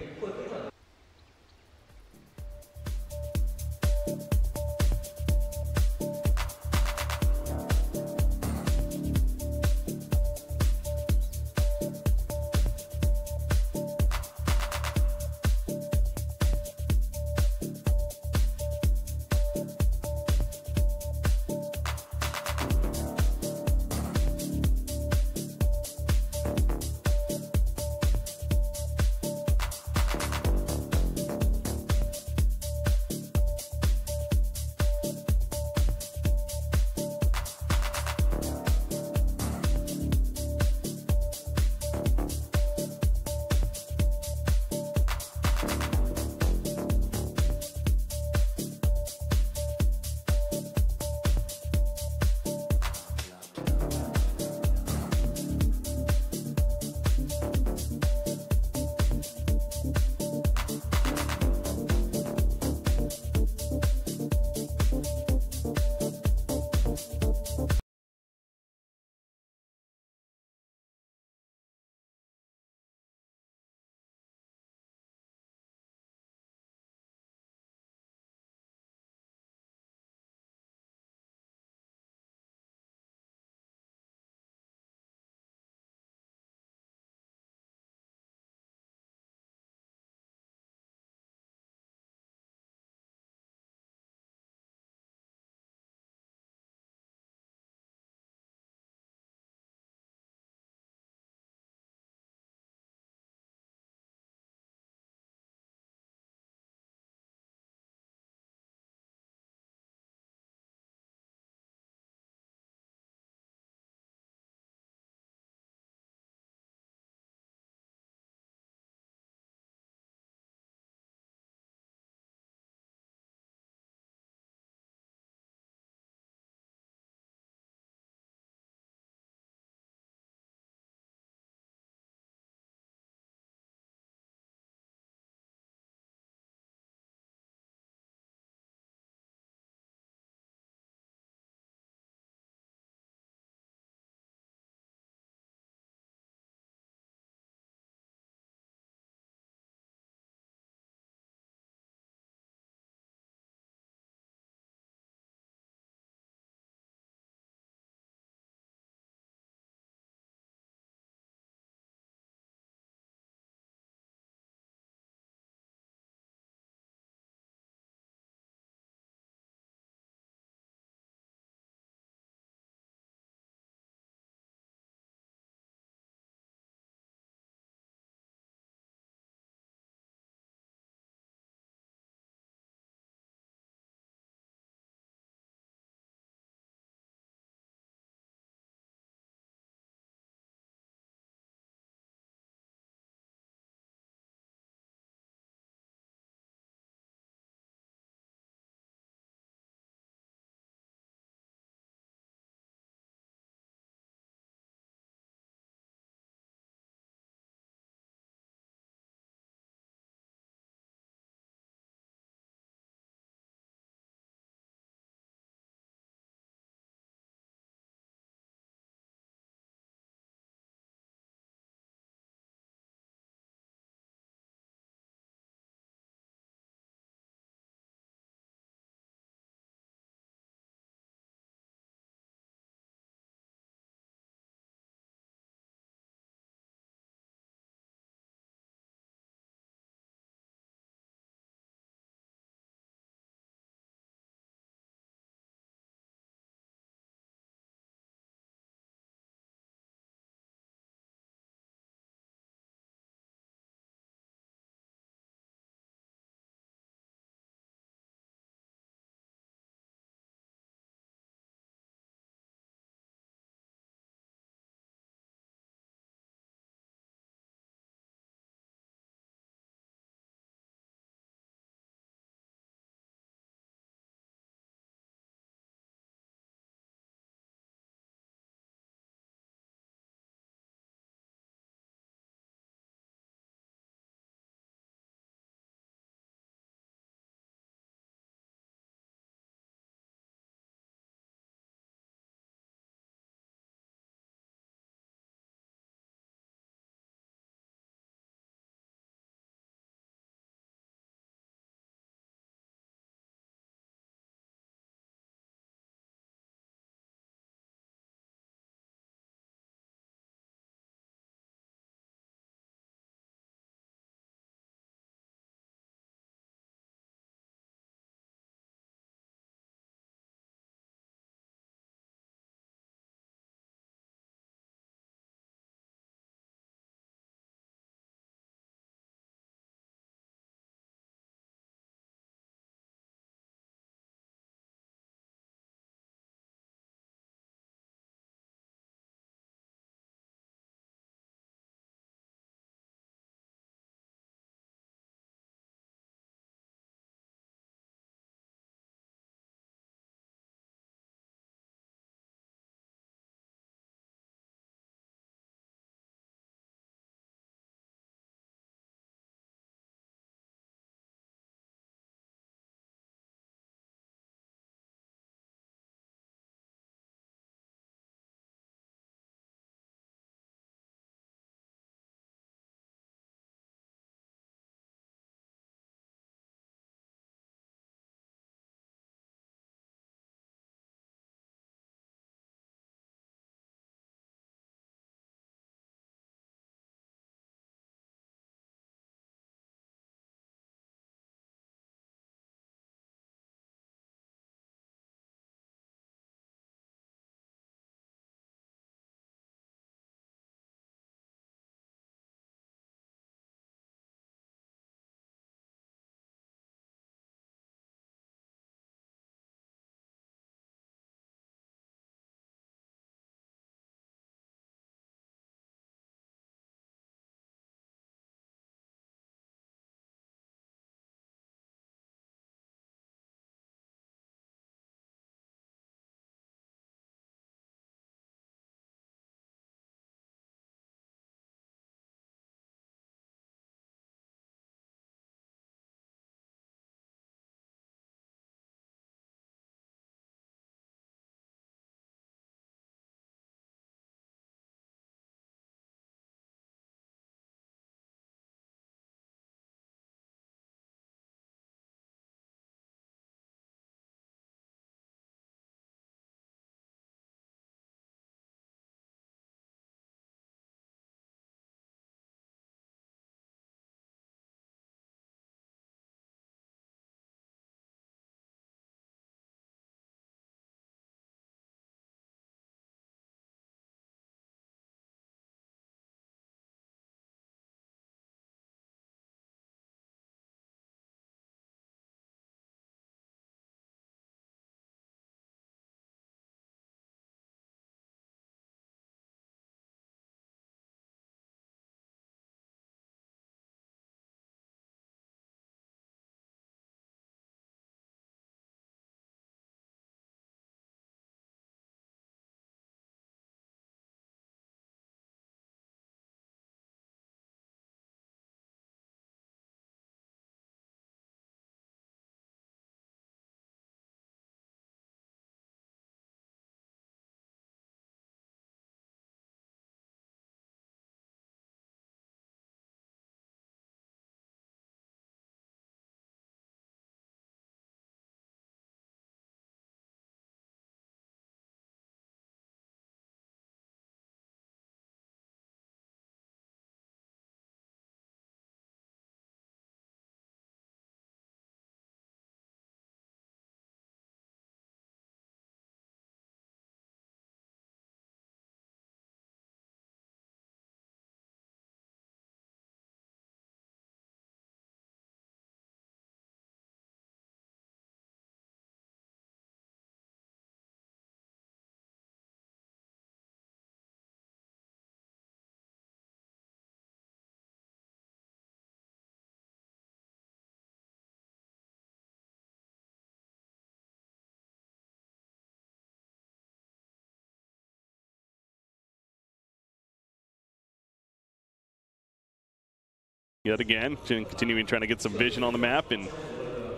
yet again, continuing trying to get some vision on the map and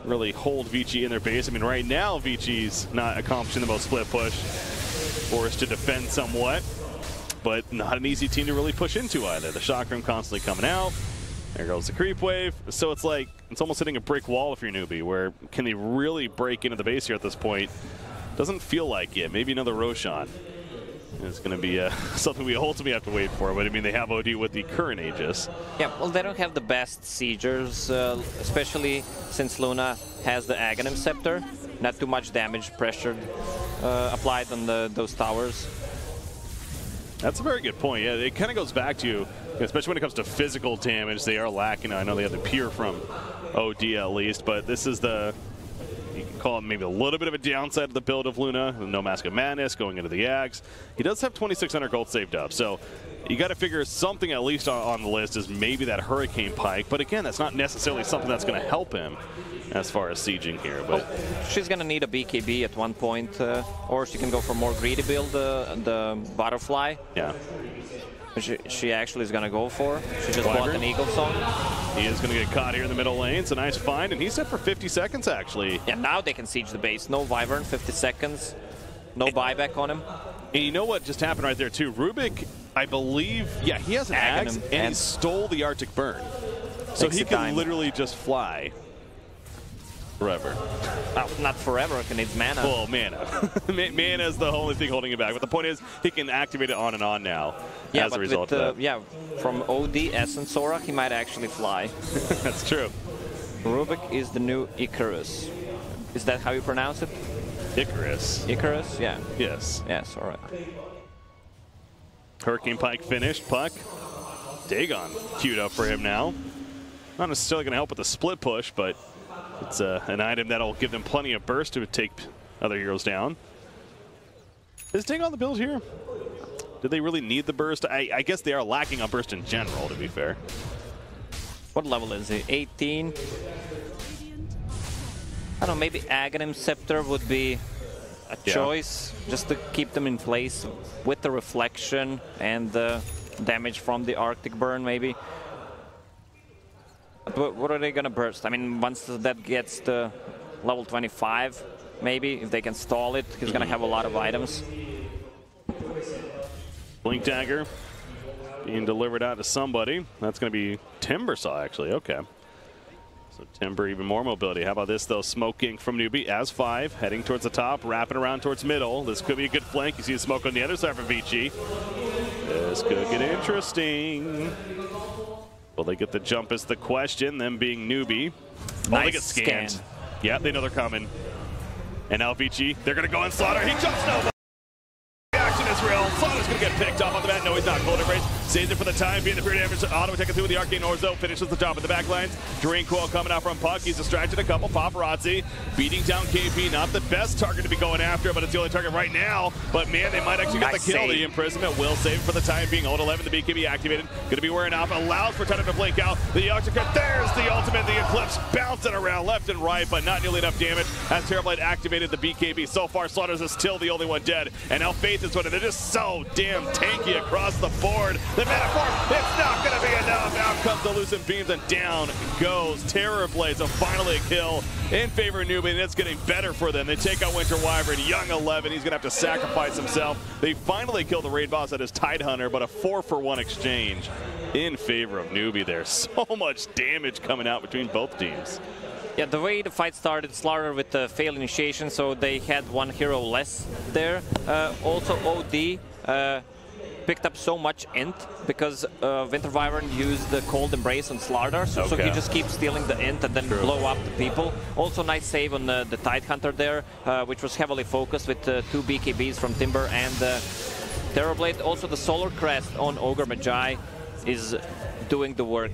really hold ViCi in their base. I mean, right now, ViCi's not accomplishing the most split push, forced to defend somewhat, but not an easy team to really push into either. The chakram constantly coming out. There goes the creep wave. So it's like, it's almost hitting a brick wall if you're Newbee, where can they really break into the base here at this point? Doesn't feel like it. Maybe another Roshan. It's going to be something we ultimately have to wait for, but I mean, they have OD with the current Aegis. Yeah, well, they don't have the best siegers, especially since Luna has the Aghanim Scepter. Not too much damage pressure applied on those towers. That's a very good point. Yeah, it kind of goes back to, especially when it comes to physical damage, they are lacking. I know they have the Pure from OD at least, but this is the, you can call it maybe a little bit of a downside of the build of Luna. No Mask of Madness going into the Ags. He does have 2,600 gold saved up, so you got to figure something at least on the list is maybe that Hurricane Pike. But again, that's not necessarily something that's going to help him as far as sieging here. But she's going to need a BKB at one point, or she can go for more greedy build, the Butterfly. Yeah. She actually is going to go for. She just bought an Eagle Song. He is going to get caught here in the middle lane. It's a nice find, and he's set for 50 seconds, actually. Yeah, now they can siege the base. No Wyvern, 50 seconds. No buyback on him. And you know what just happened right there, too? Rubik, I believe, yeah, he has an Axe, and he stole the Arctic Burn. So he can literally just fly forever. Not forever, it needs mana. Well, mana. Mana is the only thing holding him back. But the point is, he can activate it on and on now as a result of that. Yeah, from OD, Essence, Sora, he might actually fly. That's true. Rubik is the new Icarus. Is that how you pronounce it? Icarus. Icarus, yeah. Yes. Yes, all right. Hurricane Pike finished. Puck. Dagon queued up for him now. Not necessarily going to help with the split push, but it's an item that'll give them plenty of burst to take other heroes down. Is Dagon the build here? Do they really need the burst? I guess they are lacking on burst in general, to be fair. What level is he? 18? I don't know, maybe Aghanim Scepter would be a choice, just to keep them in place with the reflection and the damage from the Arctic Burn, maybe. But what are they going to burst? I mean, once that gets to level 25, maybe, if they can stall it, he's going to have a lot of items. Blink Dagger being delivered out to somebody. That's going to be Timbersaw, actually. Okay. So Timber, even more mobility. How about this, though? Smoking from Newbee as 5, heading towards the top, wrapping around towards middle. This could be a good flank. You see the smoke on the other side from ViCi. This could get interesting. Will they get the jump is the question, them being Newbee. Oh, they get scanned. Scan. Yeah, they know they're coming. And now ViCi, they're going to go in Slaughter. He jumps no. Action is real. Slaughter's going to get picked off on the bat. No, he's not. Cold Embrace saves it for the time being. The period damage auto taking through with the Arcane Orzo. Finishes the job at the back lines. Drain Coil coming out from Puck. He's distracted a couple. Paparazzi beating down KP. Not the best target to be going after, but it's the only target right now. But man, they might actually get the kill. The imprisonment will save for the time being. Ult 11, the BKB activated. Going to be wearing off. Allows for time to blink out. The Arctic, there's the ultimate. The Eclipse bouncing around left and right, but not nearly enough damage. As Terrorblade activated the BKB. So far, Slaughters is still the only one dead. And now Faith is winning. They're just so damn tanky across the board. The metaphor, it's not going to be enough. Out comes the Lucent Beams, and down goes Terrorblade. So finally a kill in favor of Newbee, and it's getting better for them. They take out Winter Wyvern, Young 11. He's going to have to sacrifice himself. They finally kill the raid boss at his Tidehunter, but a 4-for-1 exchange in favor of Newbee there. So much damage coming out between both teams. Yeah, the way the fight started, Slaughter with the failed initiation, so they had one hero less there. Also, OD picked up so much int because Winter Wyvern used the Cold Embrace on Slaughter, so he just keeps stealing the int and then blow up the people. Also, nice save on the Tidehunter there, which was heavily focused with 2 BKBs from Timber and Terrorblade. Also, the Solar Crest on Ogre Magi is doing the work.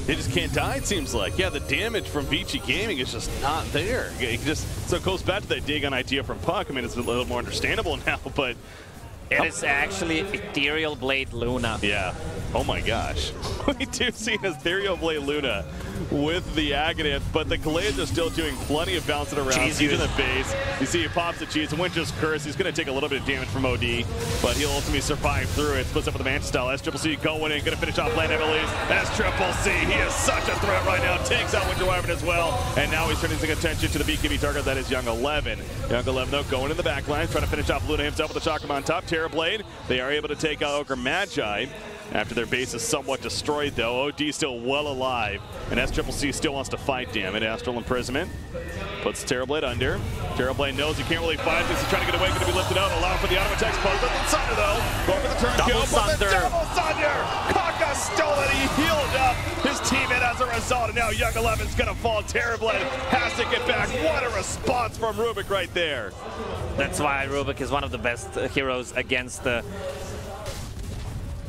They just can't die, it seems like. Yeah, the damage from ViCi Gaming is just not there. So it goes back to that Dagon idea from Puck. I mean, it's a little more understandable now, but... It is actually Ethereal Blade Luna. Yeah. Oh my gosh. We do see an Ethereal Blade Luna with the Aghanim, but the Kaleid's are still doing plenty of bouncing around. He's in the base. You see he pops the cheese. Winter's Curse. He's going to take a little bit of damage from OD, but he'll ultimately survive through it. Splits up with the Mantis style. SCCC going in. Going to finish off Land Emily's. SCCC. He is such a threat right now. Takes out Winter Wyvern as well. And now he's turning his attention to the BKB target. That is Young 11. Young 11, though, going in the back line, trying to finish off Luna himself with the Chakram on top. Terrorblade. They are able to take out Ogre Magi. After their base is somewhat destroyed, though, OD still well alive, and SCCC still wants to fight, damn it. Astral Imprisonment puts Terrorblade under. Terrorblade knows he can't really fight this. He's trying to get away, going to be lifted out, allow for the auto attack. But the Sunder, though, going for the turn kill. But the Double Sunder! Kaka stole it, he healed up his teammate as a result, and now Young 11's going to fall. Terrorblade has to get back. What a response from Rubik right there. That's why Rubik is one of the best heroes against the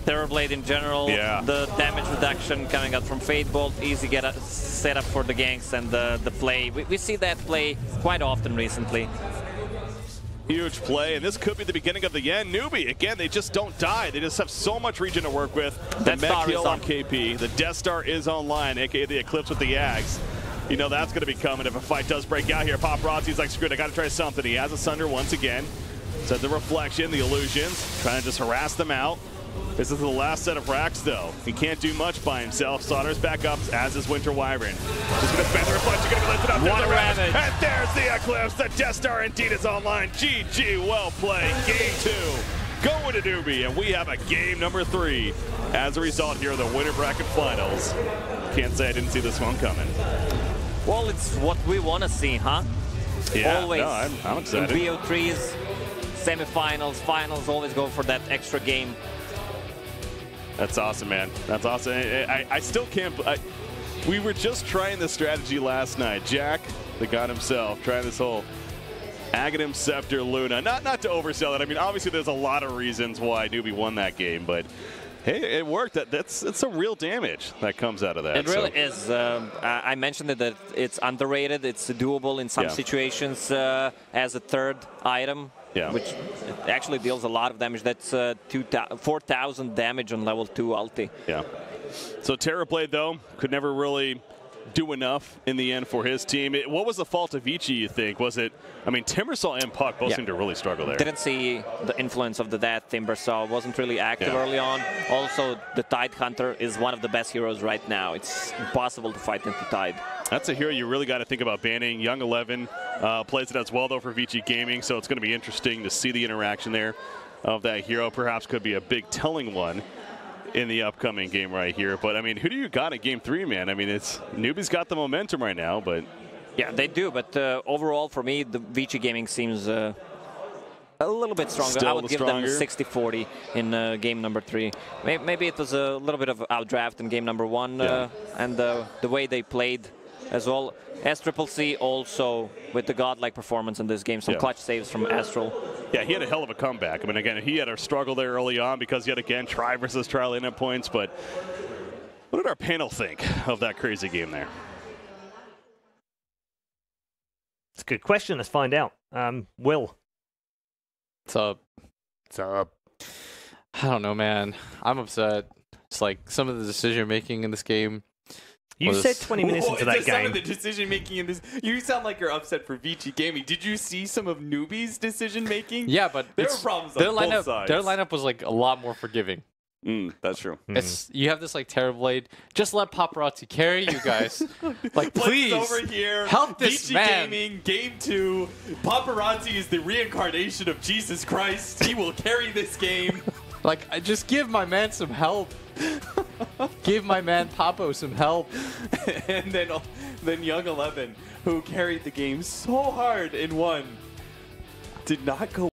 Terrorblade in general. Yeah. The damage reduction coming out from Fate Bolt, easy setup for the ganks and the play. We see that play quite often recently. Huge play, and this could be the beginning of the end. Newbee, again, they just don't die. They just have so much region to work with. The mech heal on KP. The Death Star is online, aka the Eclipse with the Yags. You know that's going to be coming if a fight does break out here. Paparazzi's like, screw it, I got to try something. He has a Sunder once again. Said the Reflection, the Illusions, trying to just harass them out. This is the last set of racks, though. He can't do much by himself. Sauter's back up, as is Winter Wyvern. Just going to spend the Reflection, going to be lifted up. What a ravage. And there's the Eclipse. The Death Star indeed is online. GG, well played. Game 2 going to Newbee, and we have a game number 3 as a result here of the winter bracket finals. Can't say I didn't see this one coming. Well, it's what we want to see, huh? Yeah, always. No, I'm excited. In BO3s, semifinals, finals, always go for that extra game. That's awesome, man. That's awesome. I still can't. We were just trying this strategy last night. Jack, the god himself, trying this whole Aghanim Scepter Luna. Not to oversell it. I mean, obviously there's a lot of reasons why Newbee won that game, but hey, it worked. It's some real damage that comes out of that. It really is. I mentioned that it's underrated. It's doable in some situations as a third item. Yeah. Which actually deals a lot of damage. That's 4,000 damage on level 2 ulti. Yeah. So Terrorblade, though, could never really do enough in the end for his team. What was the fault of ViCi, you think? Was it, I mean, Timbersaw and Puck both seemed to really struggle there. Didn't see the influence of the death. Timbersaw wasn't really active early on. Also, the Tide Hunter is one of the best heroes right now. It's impossible to fight into Tide. That's a hero you really got to think about banning. Young 11 plays it as well, though, for ViCi Gaming, so it's going to be interesting to see the interaction there of that hero. Perhaps could be a big telling one in the upcoming game right here. But, I mean, who do you got in Game 3, man? I mean, Newbee's got the momentum right now, but... Yeah, they do, but overall, for me, the ViCi Gaming seems a little bit stronger. Still I would give them a 60-40 in game number 3. Maybe it was a little bit of outdraft in game number 1, and the way they played as well. SCCC also with the godlike performance in this game. Some clutch saves from Astral. Yeah, he had a hell of a comeback. I mean, again, he had a struggle there early on because yet again, try versus try line-up points. But what did our panel think of that crazy game there? It's a good question. Let's find out. Will. What's up? What's up? I don't know, man. I'm upset. It's like some of the decision making in this game. You said 20 minutes into that game. Some of the decision making in this. You sound like you're upset for ViCi Gaming. Did you see some of Newbee's decision making? Yeah, but there were problems on both sides. Their lineup was like a lot more forgiving. That's true. It's you have this like Terrorblade. Just let Paparazzi carry you guys. Like please over here. Help this ViCi man. Gaming Game 2. Paparazzi is the reincarnation of Jesus Christ. He will carry this game. Like just give my man some help. Give my man Papo some help. And then Young 11, who carried the game so hard and won, did not go